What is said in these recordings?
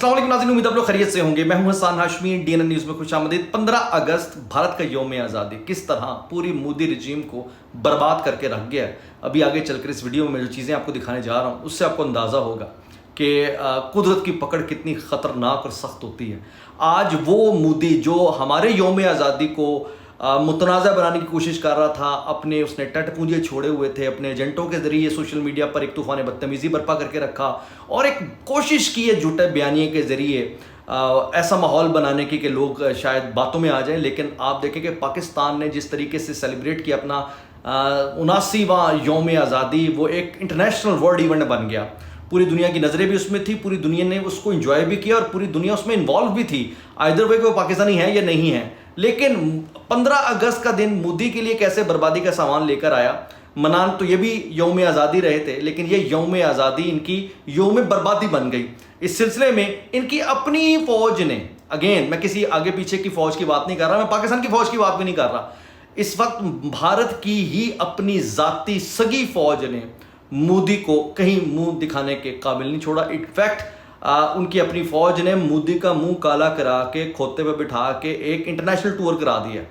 अस्सलाम वालेकुम नाज़रीन, उम्मीद आप लोग खैरियत से होंगे। मैं हूं हसन हाशमी, डीएनएन न्यूज़ में खुशामदीद। 15 अगस्त भारत का यौम आज़ादी किस तरह पूरी मोदी रजीम को बर्बाद करके रख गया है, अभी आगे चलकर इस वीडियो में जो चीज़ें आपको दिखाने जा रहा हूं उससे आपको अंदाज़ा होगा कि कुदरत की पकड़ कितनी ख़तरनाक और सख्त होती है। आज वो मोदी जो हमारे यौम आज़ादी को मुतनाज़ा बनाने की कोशिश कर रहा था, अपने उसने टटपूंजे छोड़े हुए थे, अपने एजेंटों के ज़रिए सोशल मीडिया पर एक तूफ़ान बदतमीज़ी बर्पा करके रखा और एक कोशिश की है झूठे बयानिए के ज़रिए ऐसा माहौल बनाने की कि लोग शायद बातों में आ जाएं। लेकिन आप देखें कि पाकिस्तान ने जिस तरीके से सेलिब्रेट किया अपना 79वां यौम आज़ादी, वो एक इंटरनेशनल वर्ल्ड इवेंट बन गया। पूरी दुनिया की नज़रें भी उसमें थी, पूरी दुनिया ने उसको एंजॉय भी किया और पूरी दुनिया उसमें इन्वॉल्व भी थी, आइदर वे कि वो पाकिस्तानी है या नहीं है। लेकिन 15 अगस्त का दिन मोदी के लिए कैसे बर्बादी का सामान लेकर आया। मनान तो ये भी यौम आज़ादी रहे थे, लेकिन ये यौम आज़ादी इनकी यौम बर्बादी बन गई। इस सिलसिले में इनकी अपनी फ़ौज ने, अगेन मैं किसी आगे पीछे की फ़ौज की बात नहीं कर रहा, मैं पाकिस्तान की फ़ौज की बात भी नहीं कर रहा, इस वक्त भारत की ही अपनी ज़ाती सगी फ़ौज ने मोदी को कहीं मुंह दिखाने के काबिल नहीं छोड़ा। इनफैक्ट उनकी अपनी फ़ौज ने मोदी का मुंह काला करा के खोते पे बिठा के एक इंटरनेशनल टूर करा दिया।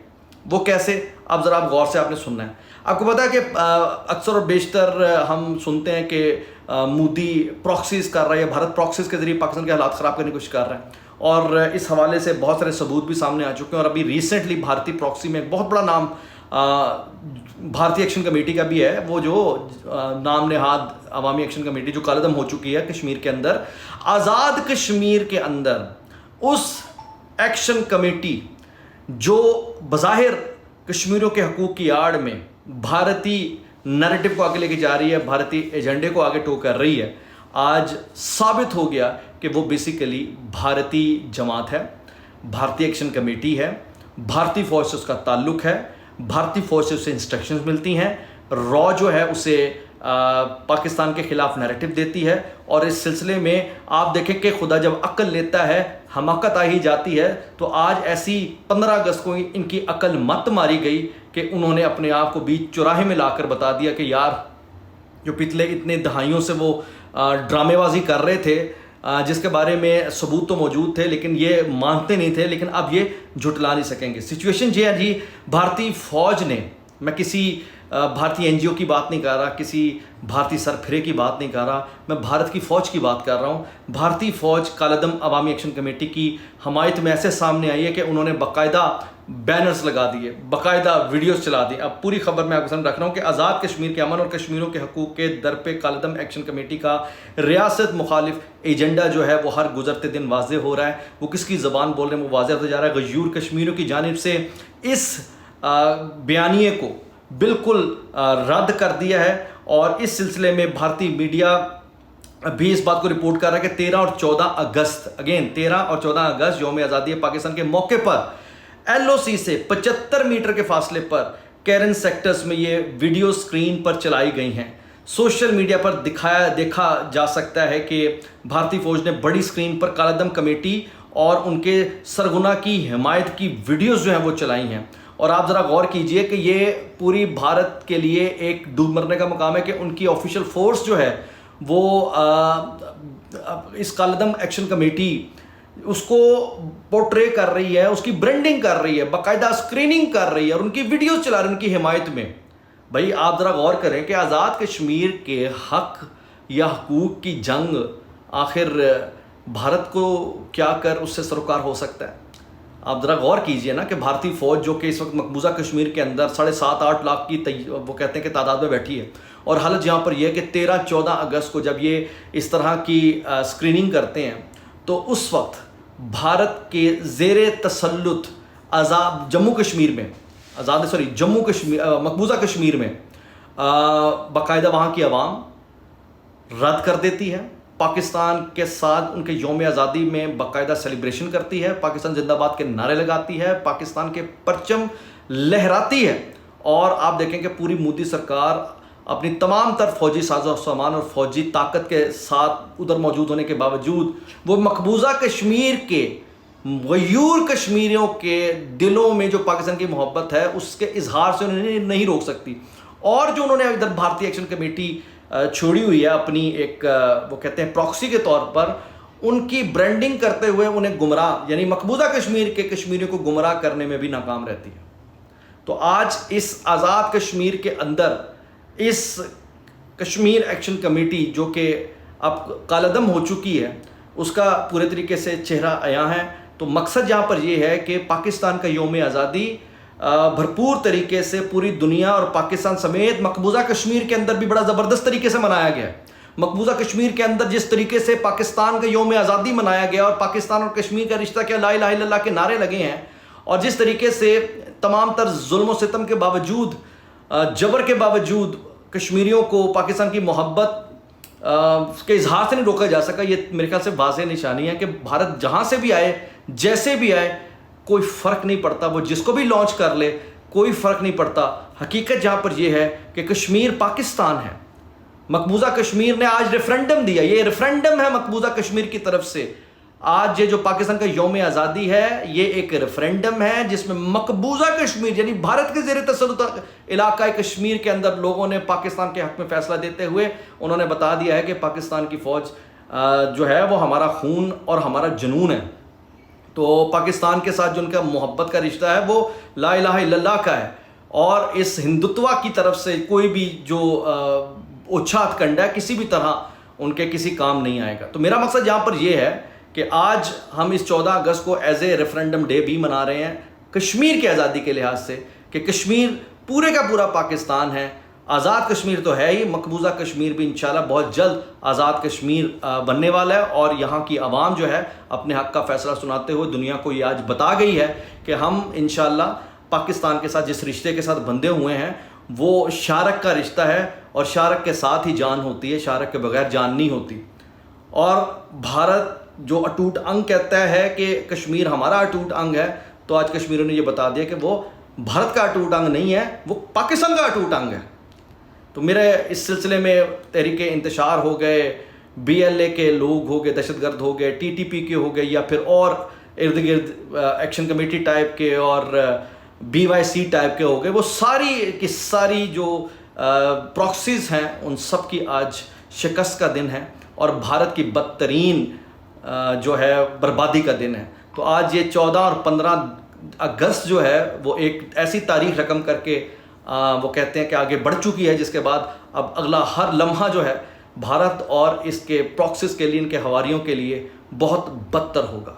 वो कैसे, अब ज़रा आप गौर से आपने सुनना है। आपको पता है कि अक्सर और बेशतर हम सुनते हैं कि मोदी प्रॉक्सीज कर रहा है या भारत प्रॉक्सीज के ज़रिए पाकिस्तान के हालात ख़राब करने की कोशिश कर रहा है, और इस हवाले से बहुत सारे सबूत भी सामने आ चुके हैं। और अभी रिसेंटली भारतीय प्रॉक्सी में एक बहुत बड़ा नाम भारतीय एक्शन कमेटी का भी है, वो जो नाम नेहाद अवामी एक्शन कमेटी जो कालदम हो चुकी है कश्मीर के अंदर, आज़ाद कश्मीर के अंदर उस एक्शन कमेटी जो बज़ाहिर कश्मीरियों के हकूक़ की आड़ में भारतीय नैरेटिव को आगे लेके जा रही है, भारतीय एजेंडे को आगे टो कर रही है, आज साबित हो गया कि वो बेसिकली भारतीय जमात है, भारतीय एक्शन कमेटी है, भारतीय फ़ौज से उसका ताल्लुक़ है, भारतीय फ़ौज से उसे इंस्ट्रक्शंस मिलती हैं, रॉ जो है उसे पाकिस्तान के ख़िलाफ़ नैरेटिव देती है। और इस सिलसिले में आप देखें कि खुदा जब अक्ल लेता है हमाकत आ ही जाती है। तो आज ऐसी 15 अगस्त को इनकी अक्ल मत मारी गई कि उन्होंने अपने आप को बीच चौराहे में लाकर बता दिया कि यार जो पिछले इतने दहाइयों से वो ड्रामेबाजी कर रहे थे, जिसके बारे में सबूत तो मौजूद थे लेकिन ये मानते नहीं थे, लेकिन अब ये झुटला नहीं सकेंगे। सिचुएशन ये है जी, भारतीय फ़ौज ने, मैं किसी भारतीय एनजीओ की बात नहीं कर रहा, किसी भारतीय सरफिरे की बात नहीं कर रहा, मैं भारत की फ़ौज की बात कर रहा हूँ। भारतीय फ़ौज कालदम अवामी एक्शन कमेटी की हमायत में ऐसे सामने आई है कि उन्होंने बाकायदा बैनर्स लगा दिए, बाकायदा वीडियोस चला दी। अब पूरी खबर मैं आपके सामने रख रहा हूँ कि आज़ाद कश्मीर के अमन और कश्मीरियों के हकूक़ के दर पे कालदम एक्शन कमेटी का रियासत मुखालिफ एजेंडा जो है वो हर गुजरते दिन वाज़े हो रहा है। वो किसकी ज़बान बोल रहे हैं वो वाज़े होता जा रहा है। गयूर कश्मीरियों की जानिब से इस बयानिए को बिल्कुल रद्द कर दिया है। और इस सिलसिले में भारतीय मीडिया भी इस बात को रिपोर्ट कर रहा है कि 13 और 14 अगस्त, अगेन 13 और 14 अगस्त यौम आज़ादी पाकिस्तान के मौके पर LOC से 75 मीटर के फासले पर कैरन सेक्टर्स में ये वीडियो स्क्रीन पर चलाई गई हैं। सोशल मीडिया पर देखा जा सकता है कि भारतीय फ़ौज ने बड़ी स्क्रीन पर कालदम कमेटी और उनके सरगुना की हिमायत की वीडियोज़ जो हैं वो चलाई हैं। और आप ज़रा गौर कीजिए कि ये पूरी भारत के लिए एक डूब मरने का मकाम है कि उनकी ऑफिशियल फोर्स जो है वो इस कालदम एक्शन कमेटी उसको पोर्ट्रे कर रही है, उसकी ब्रांडिंग कर रही है, बाकायदा स्क्रीनिंग कर रही है और उनकी वीडियोस चला रही है उनकी हिमायत में। भाई आप ज़रा गौर करें कि आज़ाद कश्मीर के हक या हकूक़ की जंग आखिर भारत को क्या कर उससे सरोकार हो सकता है। आप ज़रा गौर कीजिए ना कि भारतीय फ़ौज जो कि इस वक्त मकबूजा कश्मीर के अंदर 7.5-8 लाख की वो कहते हैं कि तादाद में बैठी है, और हालत यहाँ पर यह है कि 13-14 अगस्त को जब ये इस तरह की स्क्रीनिंग करते हैं तो उस वक्त भारत के ज़ेरे तसल्लुत जम्मू कश्मीर में मकबूजा कश्मीर में बाकायदा वहाँ की आवाम रद्द कर देती है, पाकिस्तान के साथ उनके यौम आज़ादी में बाकायदा सेलिब्रेशन करती है, पाकिस्तान जिंदाबाद के नारे लगाती है, पाकिस्तान के परचम लहराती है। और आप देखें कि पूरी मोदी सरकार अपनी तमाम तर फौजी साजो सामान और फौजी ताकत के साथ उधर मौजूद होने के बावजूद वो मकबूजा कश्मीर के गयूर कश्मीरियों के दिलों में जो पाकिस्तान की मोहब्बत है उसके इजहार से उन्हें नहीं रोक सकती। और जो उन्होंने इधर भारतीय एक्शन कमेटी छोड़ी हुई है अपनी एक वो कहते हैं प्रॉक्सी के तौर पर, ان کی برانڈنگ کرتے ہوئے انہیں گمراہ یعنی مقبوضہ کشمیر کے کشمیریوں کو گمراہ کرنے میں بھی ناکام رہتی ہے۔ تو آج اس آزاد کشمیر کے اندر اس کشمیر ایکشن کمیٹی جو کہ اب کالعدم ہو چکی ہے، اس کا پورے طریقے سے چہرہ عیاں ہے۔ تو مقصد یہاں پر یہ ہے کہ پاکستان کا یوم آزادی بھرپور طریقے سے پوری دنیا اور پاکستان سمیت مقبوضہ کشمیر کے اندر بھی بڑا زبردست طریقے سے منایا گیا ہے۔ مقبوضہ کشمیر کے اندر جس طریقے سے پاکستان کا یوم آزادی منایا گیا اور پاکستان اور کشمیر کا رشتہ کیا لا الہ الا اللہ کے نعرے لگے ہیں، اور جس طریقے سے تمام تر ظلم و ستم کے باوجود، جبر کے باوجود کشمیریوں کو پاکستان کی محبت کے اظہار سے نہیں روکا جا سکا، یہ میرے خیال سے واضح نشانی ہے کہ بھارت جہاں سے بھی آئے، جیسے بھی آئے، کوئی فرق نہیں پڑتا، وہ جس کو بھی لانچ کر لے کوئی فرق نہیں پڑتا۔ حقیقت جہاں پر یہ ہے کہ کشمیر پاکستان ہے۔ مقبوضہ کشمیر نے آج ریفرنڈم دیا، یہ ریفرنڈم ہے مقبوضہ کشمیر کی طرف سے۔ آج یہ جو پاکستان کا یوم آزادی ہے، یہ ایک ریفرنڈم ہے جس میں مقبوضہ کشمیر یعنی بھارت کے زیر تسلط علاقہ کشمیر کے اندر لوگوں نے پاکستان کے حق میں فیصلہ دیتے ہوئے انہوں نے بتا دیا ہے کہ پاکستان کی فوج جو ہے وہ ہمارا خون اور ہمارا جنون ہے۔ تو پاکستان کے ساتھ جو ان کا محبت کا رشتہ ہے وہ لا الہ الا اللہ کا ہے، اور اس ہندوتوا کی طرف سے کوئی بھی جو اچھات کنڈا ہے کسی بھی طرح ان کے کسی کام نہیں آئے گا۔ تو میرا مقصد یہاں پر یہ ہے کہ آج ہم اس 14 اگست کو ایز اے ریفرنڈم ڈے بھی منا رہے ہیں کشمیر کی آزادی کے لحاظ سے، کہ کشمیر پورے کا پورا پاکستان ہے۔ آزاد کشمیر تو ہے ہی، مقبوضہ کشمیر بھی انشاءاللہ بہت جلد آزاد کشمیر بننے والا ہے، اور یہاں کی عوام جو ہے اپنے حق کا فیصلہ سناتے ہوئے دنیا کو یہ آج بتا گئی ہے کہ ہم انشاءاللہ پاکستان کے ساتھ جس رشتے کے ساتھ بندھے ہوئے ہیں وہ شارک کا رشتہ ہے، اور شارک کے ساتھ ہی جان ہوتی ہے، شارک کے بغیر جان نہیں ہوتی۔ اور بھارت جو اٹوٹ انگ کہتا ہے کہ کشمیر ہمارا اٹوٹ انگ ہے، تو آج کشمیریوں نے یہ بتا دیا کہ وہ بھارت کا اٹوٹ انگ نہیں ہے، وہ پاکستان کا اٹوٹ انگ ہے۔ تو میرے اس سلسلے میں تحریک انتشار ہو گئے، بی ایل اے کے لوگ ہو گئے، دہشت گرد ہو گئے، ٹی ٹی پی کے ہو گئے، یا پھر اور ارد گرد ایکشن کمیٹی ٹائپ کے اور بی وائی سی ٹائپ کے ہو گئے، وہ ساری کی ساری جو پراکسیز ہیں ان سب کی آج شکست کا دن ہے، اور بھارت کی بدترین جو ہے بربادی کا دن ہے۔ تو آج یہ 14 اور 15 اگست جو ہے وہ ایک ایسی تاریخ رقم کر کے وہ کہتے ہیں کہ آگے بڑھ چکی ہے، جس کے بعد اب اگلا ہر لمحہ جو ہے بھارت اور اس کے پراکسیز کے لیے، ان کے حواریوں کے لیے بہت بدتر ہوگا۔